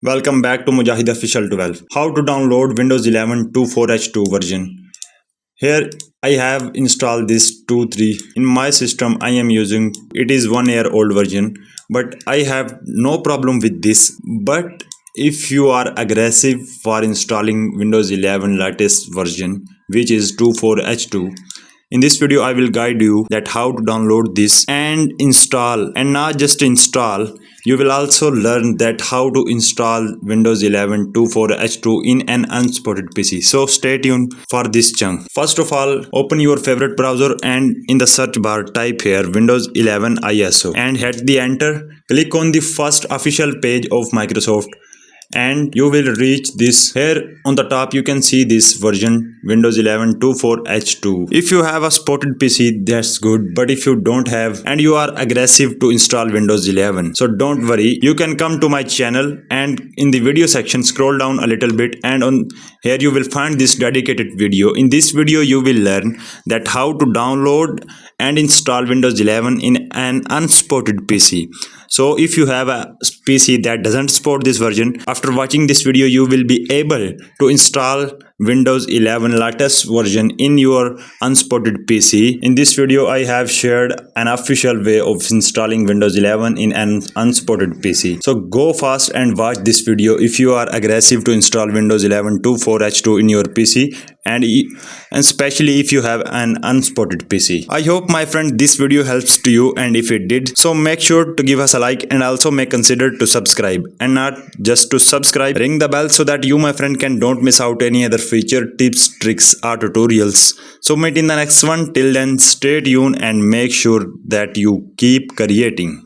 Welcome back to Mujahid-Official 12. How to download Windows 11 24H2 version. Here I have installed this 2.3. In my system I am using it is 1 year old version, but I have no problem with this. But if you are aggressive for installing Windows 11 latest version, which is 24H2, in this video I will guide you that how to download this and install, and not just install, you will also learn that how to install Windows 11 24H2 in an unsupported PC. So stay tuned for this chunk. First of all, open your favorite browser and in the search bar type here Windows 11 ISO and hit the enter. Click on the first official page of Microsoft and you will reach this. Here on the top you can see this version Windows 11 24H2. If you have a supported PC, that's good, but if you don't have and you are aggressive to install Windows 11, so don't worry, you can come to my channel and in the video section scroll down a little bit and on here you will find this dedicated video. In this video you will learn that how to download and install Windows 11 in an unsupported PC. So if you have a PC that doesn't support this version, after watching this video you will be able to install Windows 11 latest version in your unsupported PC. In this video I have shared an official way of installing Windows 11 in an unsupported PC. So go fast and watch this video if you are aggressive to install Windows 11 24H2 in your PC and especially if you have an unsupported PC. I hope my friend this video helps to you, and if it did, so make sure to give us a like and also may consider to subscribe, and not just to subscribe, ring the bell so that you my friend can don't miss out any other feature, tips, tricks or tutorials. So meet in the next one. Till then, stay tuned and make sure that you keep creating.